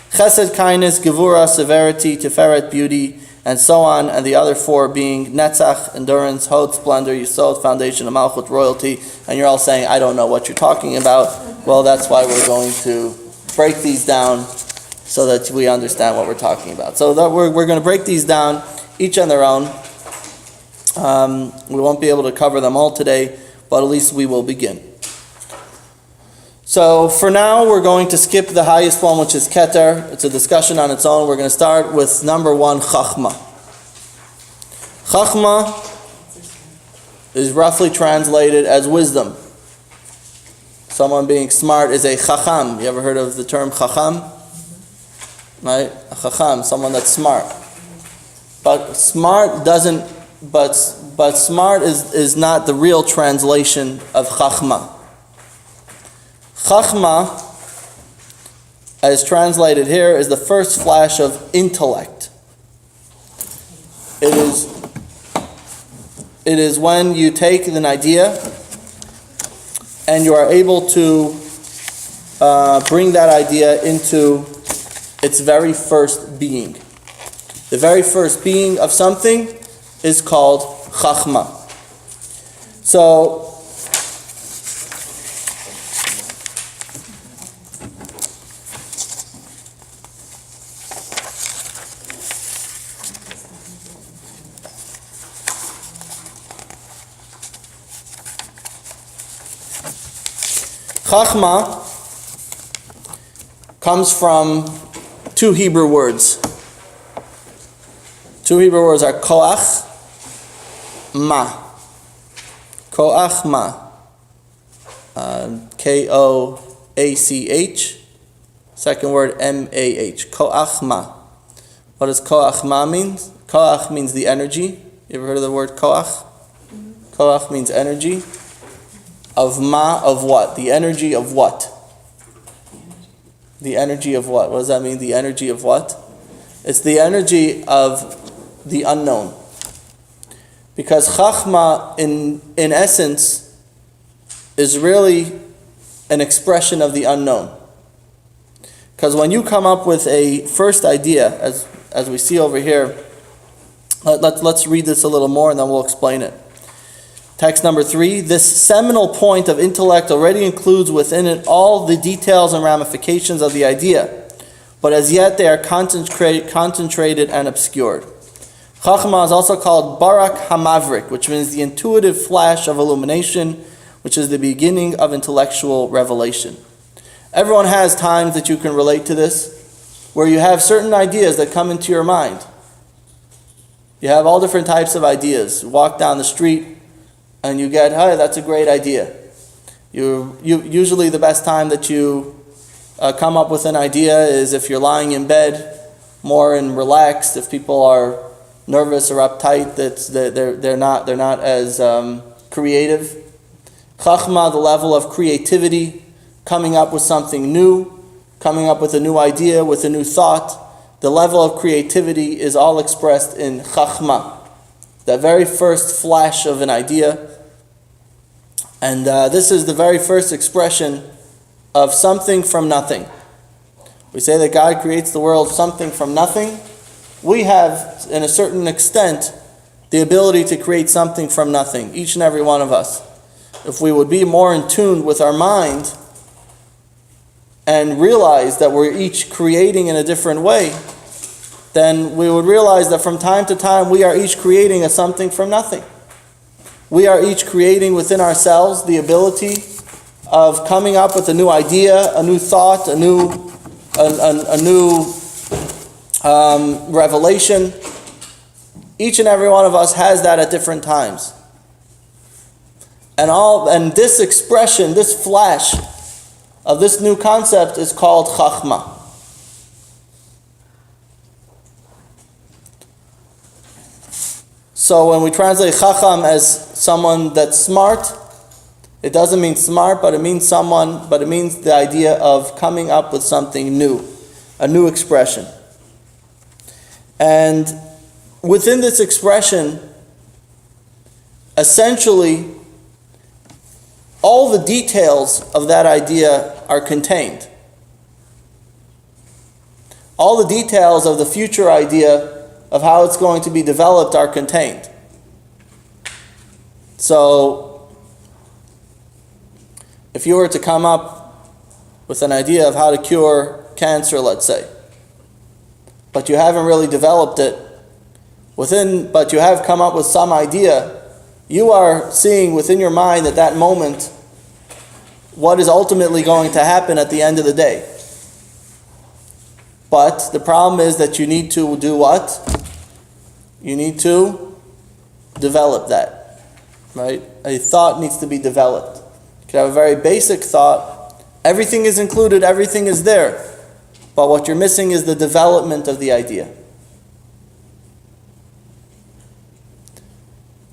Chesed, kindness, gevurah, severity, tiferet, beauty, and so on, and the other four being Netzach, endurance, Hod, splendor, Yisod, foundation of Malchut, royalty, and you're all saying, I don't know what you're talking about. Well, that's why we're going to break these down so that we understand what we're talking about. So that we're going to break these down, each on their own. We won't be able to cover them all today, but at least we will begin. So for now, we're going to skip the highest one, which is Keter. It's a discussion on its own. We're going to start with number 1, chochamah. Chochamah is roughly translated as wisdom. Someone being smart is a chacham. You ever heard of the term chacham? Right? A chacham, someone that's smart. But smart doesn't, but smart is not the real translation of chachma. Chachma, as translated here, is the first flash of intellect. It is when you take an idea and you are able to bring that idea into its very first being. The very first being of something is called chachma. So, chachma comes from 2 Hebrew words. 2 Hebrew words are koach, ma. Koach, ma. Koach. Second word, M-A-H. Koach, ma. What does koach, ma mean? Koach means the energy. You ever heard of the word koach? Koach means energy. Of ma, of what? The energy of what? The energy of what? What does that mean? The energy of what? It's the energy of the unknown. Because chachma, in essence, is really an expression of the unknown. Because when you come up with a first idea, as we see over here, let's read this a little more and then we'll explain it. Text number 3, this seminal point of intellect already includes within it all the details and ramifications of the idea, but as yet they are concentrated and obscured. Chachma is also called barak hamavrik, which means the intuitive flash of illumination, which is the beginning of intellectual revelation. Everyone has times that you can relate to this, where you have certain ideas that come into your mind. You have all different types of ideas. You walk down the street, and you get, hey, that's a great idea. You usually the best time that you come up with an idea is if you're lying in bed, more and relaxed. If people are nervous or uptight, they're not as creative. Chachma, the level of creativity, coming up with something new, coming up with a new idea, with a new thought. The level of creativity is all expressed in chachma, the very first flash of an idea. And this is the very first expression of something from nothing. We say that God creates the world something from nothing. We have, in a certain extent, the ability to create something from nothing, each and every one of us. If we would be more in tune with our mind and realize that we're each creating in a different way, then we would realize that from time to time we are each creating a something from nothing. We are each creating within ourselves the ability of coming up with a new idea, a new thought, a new revelation. Each and every one of us has that at different times. And this expression, this flash of this new concept is called chachma. So when we translate chacham as someone that's smart, it doesn't mean smart, but it means the idea of coming up with something new, a new expression. And within this expression, essentially, all the details of that idea are contained. All the details of the future idea of how it's going to be developed are contained. So, if you were to come up with an idea of how to cure cancer, let's say, but you haven't really developed it but you have come up with some idea, you are seeing within your mind at that moment what is ultimately going to happen at the end of the day. But the problem is that you need to do what? You need to develop that, right? A thought needs to be developed. You can have a very basic thought. Everything is included, everything is there. But what you're missing is the development of the idea.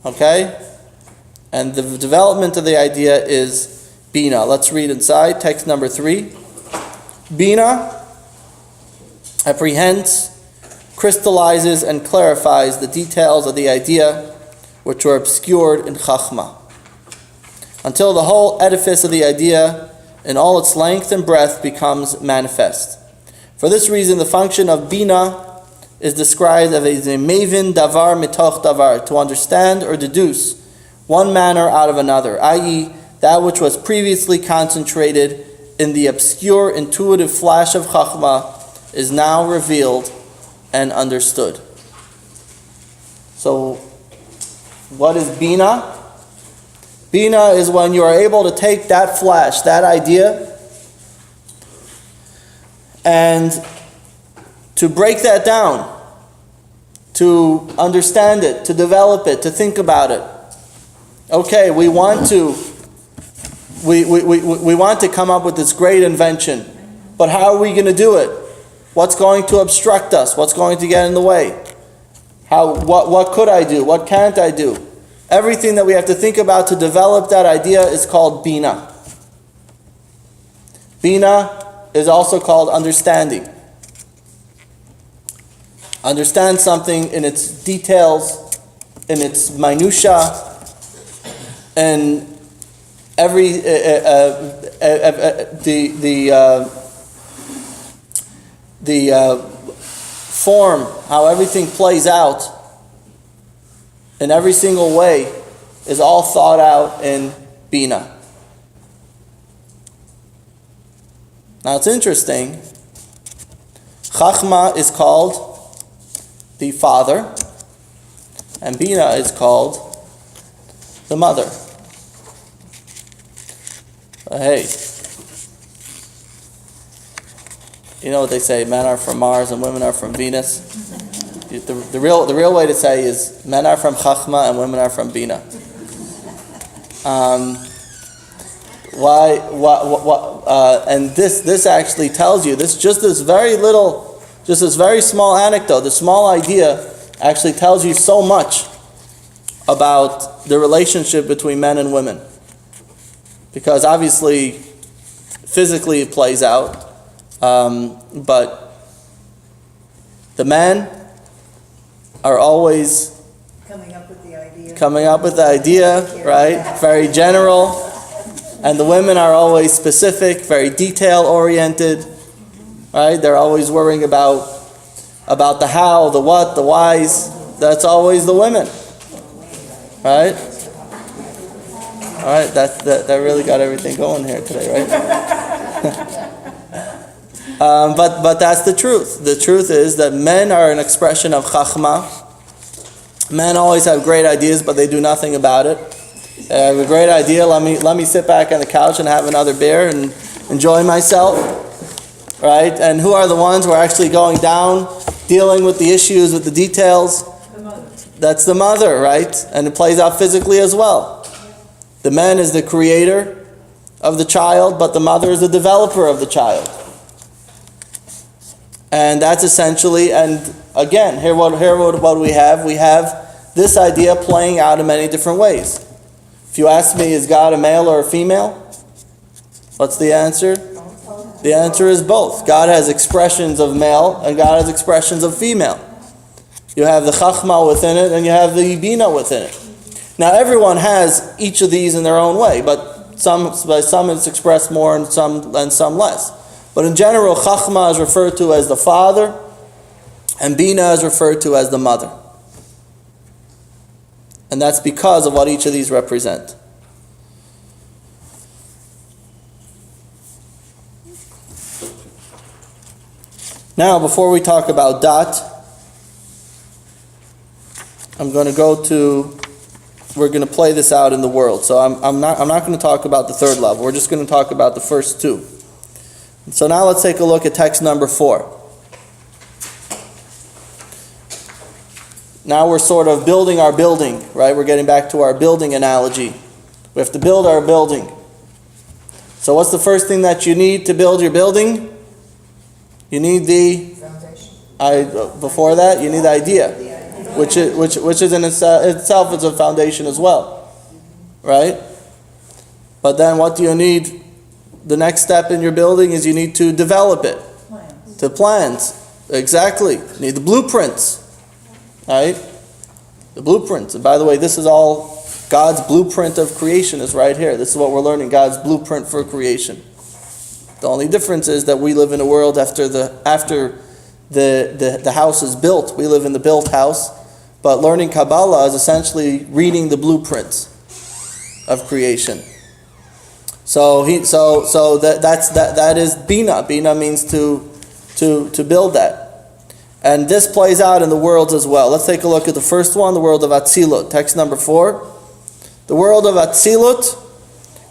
Okay? And the development of the idea is binah. Let's read inside, text number 3. Binah apprehends, crystallizes, and clarifies the details of the idea which were obscured in chochamah, until the whole edifice of the idea in all its length and breadth becomes manifest. For this reason, the function of binah is described as a mevin davar mitoch davar, to understand or deduce one manner out of another, i.e., that which was previously concentrated in the obscure intuitive flash of chachma is now revealed and understood. So, what is binah? Binah is when you are able to take that flash, that idea, and to break that down, to understand it, to develop it, to think about it. Okay, we want to come up with this great invention, but how are we going to do it? What's going to obstruct us? What's going to get in the way? What could I do? What can't I do? Everything that we have to think about to develop that idea is called binah. Binah is also called understanding. Understand something in its details, in its minutiae, and every form, how everything plays out in every single way is all thought out in binah. Now it's interesting. Chachma is called the father, and binah is called the mother. But hey, you know what they say, men are from Mars and women are from Venus. The real way to say is men are from chachma and women are from binah. And this actually tells you this very small anecdote, this small idea actually tells you so much about the relationship between men and women. Because obviously, physically it plays out, but the men are always Coming up with the idea. Right? Very general. And the women are always specific, very detail-oriented. Right? They're always worrying about the how, the what, the whys. That's always the women. Right? All right, that really got everything going here today, right? But that's the truth. The truth is that men are an expression of chachma. Men always have great ideas, but they do nothing about it. I have a great idea. Let me sit back on the couch and have another beer and enjoy myself, right? And who are the ones who are actually going down, dealing with the issues, with the details? The mother. That's the mother, right? And it plays out physically as well. The man is the creator of the child, but the mother is the developer of the child. And that's essentially, and again, here what we have. We have this idea playing out in many different ways. If you ask me, is God a male or a female? What's the answer? The answer is both. God has expressions of male and God has expressions of female. You have the chachma within it and you have the binah within it. Now everyone has each of these in their own way, but by some it's expressed more and some less. But in general, chachma is referred to as the father, And binah is referred to as the mother. And that's because of what each of these represent. Now, before we talk about dot, we're going to play this out in the world. So I'm not going to talk about the third level. We're just going to talk about the first two. So now let's take a look at text number 4. Now we're sort of building our building, right? We're getting back to our building analogy. We have to build our building. So what's the first thing that you need to build your building? You need the Foundation. before that, you need the idea, which is in itself is a foundation as well, right? But then what do you need? The next step in your building is you need to develop it. Plans. To plans, exactly. You need the blueprints, right? The blueprints. And by the way, this is all God's blueprint of creation is right here. This is what we're learning, God's blueprint for creation. The only difference is that we live in a world after the house is built. We live in the built house. But learning Kabbala is essentially reading the blueprints of creation. So that is binah. Binah means to build that. And this plays out in the worlds as well. Let's take a look at the first one, the world of Atzilut. Text number 4. The world of Atzilut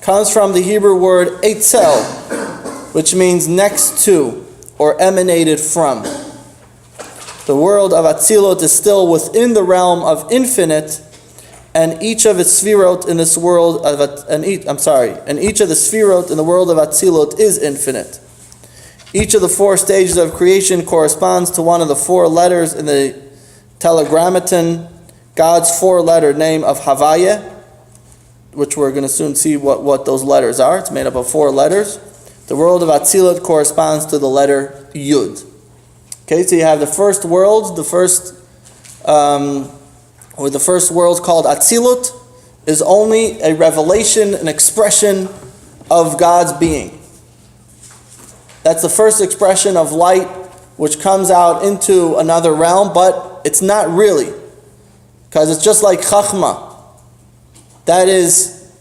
comes from the Hebrew word etzel, which means next to or emanated from. The world of Atzilut is still within the realm of infinite, and each of its sefirot in this world and each of the sefirot in the world of Atzilut is infinite. Each of the 4 stages of creation corresponds to one of the 4 letters in the tetragrammaton, God's 4-letter name of Havaya, which we're going to soon see what those letters are. It's made up of 4 letters. The world of Atzilut corresponds to the letter Yud. Okay, so you have the first world, the first world called Atzilut is only a revelation, an expression of God's being. That's the first expression of light which comes out into another realm, but it's not really. Because it's just like chochamah. That is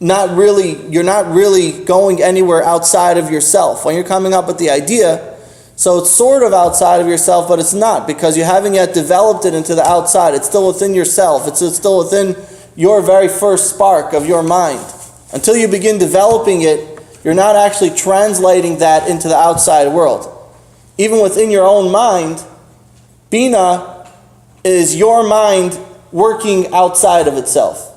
not really, you're not really going anywhere outside of yourself. When you're coming up with the idea, so it's sort of outside of yourself, but it's not, because you haven't yet developed it into the outside. It's still within yourself. It's still within your very first spark of your mind. Until you begin developing it, you're not actually translating that into the outside world. Even within your own mind, binah is your mind working outside of itself.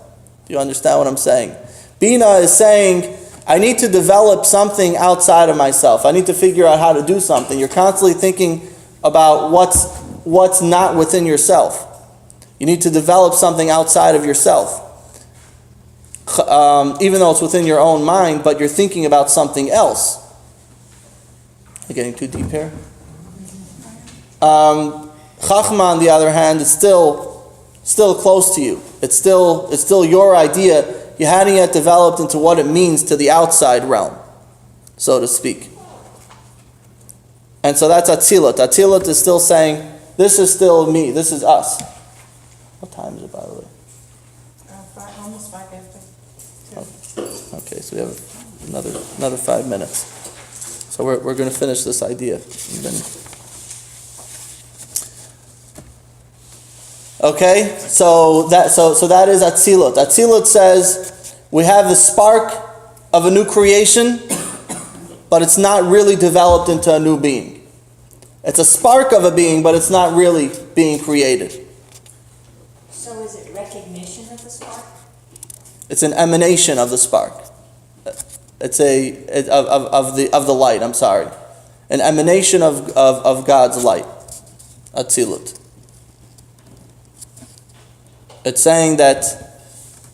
Do you understand what I'm saying? Binah is saying, I need to develop something outside of myself. I need to figure out how to do something. You're constantly thinking about what's not within yourself. You need to develop something outside of yourself. Even though it's within your own mind, but you're thinking about something else. You're getting too deep here? Chachma, on the other hand, is still close to you. It's still your idea. You hadn't yet developed into what it means to the outside realm, so to speak. And so that's Atzilut. Atzilut is still saying, this is still me, this is us. What time is it, by the way? Almost 5 after. Okay, so we have another 5 minutes. So we're going to finish this idea. Okay, so that is Atzilut. Atzilut says we have the spark of a new creation, but it's not really developed into a new being. It's a spark of a being, but it's not really being created. So is it recognition of the spark? It's an emanation of the spark. It's of the light. I'm sorry, an emanation of God's light. Atzilut. It's saying that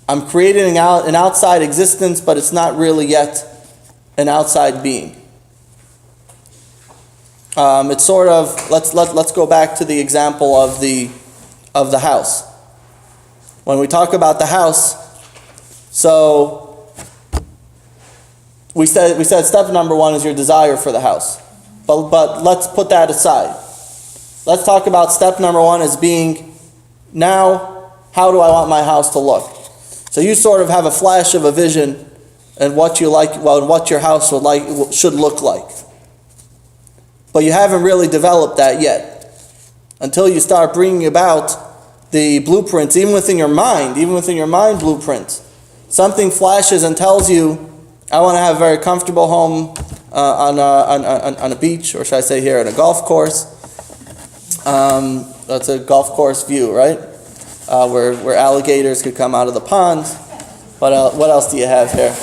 I'm creating an outside existence, but it's not really yet an outside being. It's sort of let's go back to the example of the house. When we talk about the house, so we said step number 1 is your desire for the house, but let's put that aside. let's talk about step number one as being, now, how do I want my house to look? So you sort of have a flash of a vision and what you like, well, what your house should look like. But you haven't really developed that yet. Until you start bringing about the blueprints, even within your mind blueprints. Something flashes and tells you, I want to have a very comfortable home on a beach, or should I say here, on a golf course. That's a golf course view, right? Where alligators could come out of the pond. What else do you have here?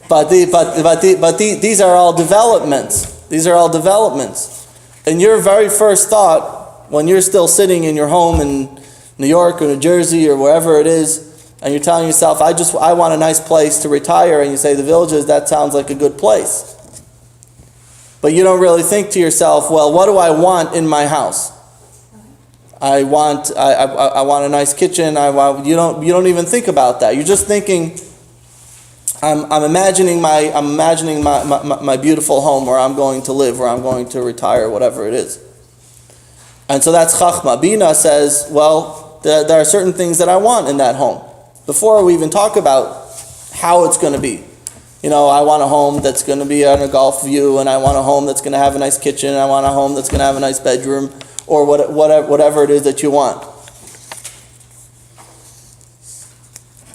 But these are all developments. These are all developments. And your very first thought, when you're still sitting in your home in New York or New Jersey or wherever it is, and you're telling yourself, I want a nice place to retire, and you say the Villages, that sounds like a good place. But you don't really think to yourself, well, what do I want in my house? I want a nice kitchen. You don't even think about that. You're just thinking, I'm imagining my beautiful home where I'm going to live, where I'm going to retire, whatever it is. And so that's chachma. Binah says, well, there are certain things that I want in that home. Before we even talk about how it's going to be. I want a home that's going to be on a golf view, and I want a home that's going to have a nice kitchen, and I want a home that's going to have a nice bedroom, or whatever it is that you want.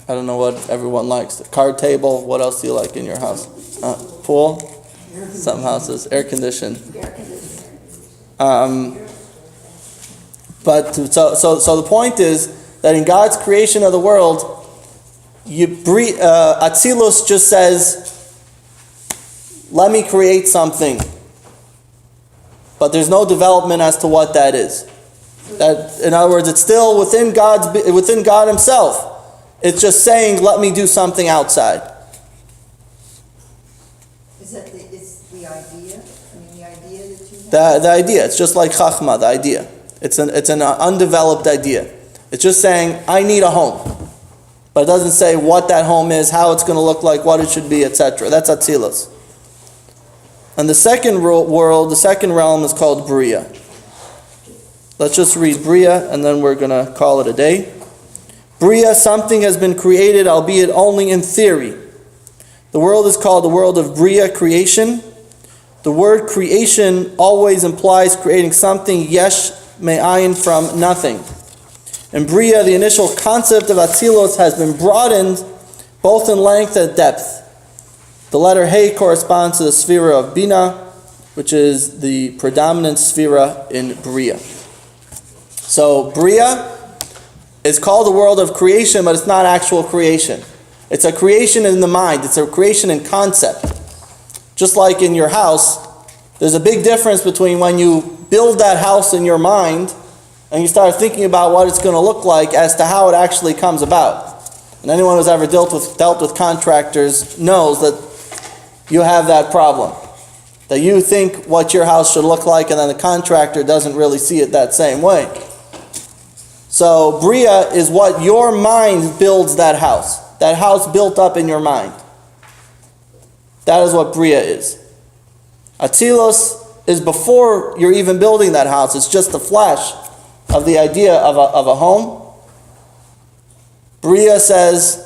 I don't know what everyone likes. The card table. What else do you like in your house? Pool. Some houses air conditioned. But so the point is that in God's creation of the world, Atzilut just says, "Let me create something," but there's no development as to what that is. That, in other words, it's still within God Himself. It's just saying, let me do something outside. Is that the idea? I mean, the idea that you have? The idea. It's just like chachma, the idea. It's an undeveloped idea. It's just saying, I need a home. But it doesn't say what that home is, how it's going to look like, what it should be, etc. That's Atzilut. And the second world, the second realm is called beriah. Let's just read beriah, and then we're going to call it a day. Beriah, something has been created, albeit only in theory. The world is called the world of beriah, creation. The word creation always implies creating something yesh me'ayin, from nothing. In beriah, the initial concept of Atzilut has been broadened both in length and depth. The letter Hey corresponds to the sefirot of binah, which is the predominant sefirot in beriah. So beriah is called the world of creation, but it's not actual creation. It's a creation in the mind. It's a creation in concept. Just like in your house, there's a big difference between when you build that house in your mind and you start thinking about what it's going to look like as to how it actually comes about. And anyone who's ever dealt with contractors knows that you have that problem. That you think what your house should look like, and then the contractor doesn't really see it that same way. So beriah is what your mind builds that house. That house built up in your mind. That is what beriah is. Atzilut is before you're even building that house. It's just a flash of the idea of a home. Beriah says,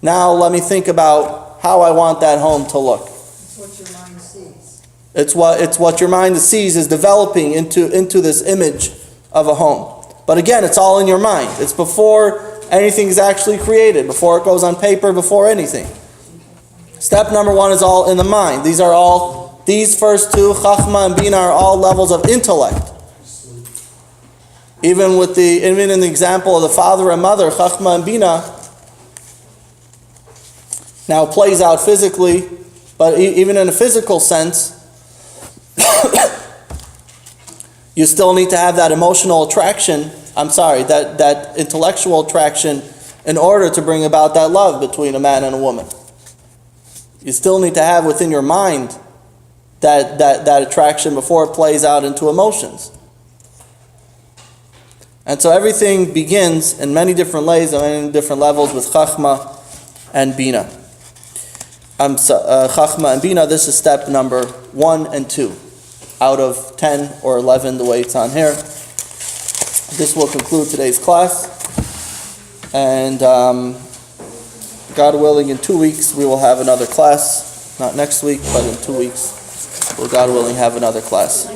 now let me think about how I want that home to look. It's what your mind sees. It's what your mind sees is developing into this image of a home. But again, it's all in your mind. It's before anything is actually created, before it goes on paper, before anything. Step number one is all in the mind. These first two, chachma and binah, are all levels of intellect. Even in the example of the father and mother, chachma and binah now plays out physically, but even in a physical sense, you still need to have that emotional attraction, that intellectual attraction in order to bring about that love between a man and a woman. You still need to have within your mind that attraction before it plays out into emotions. And so everything begins in many different ways and many different levels with chachma and binah. Chachma and binah, this is step number 1 and 2. out of 10 or 11 the way it's on here. This will conclude today's class. And God willing, in 2 weeks we will have another class. Not next week, but in 2 weeks we'll, God willing, have another class.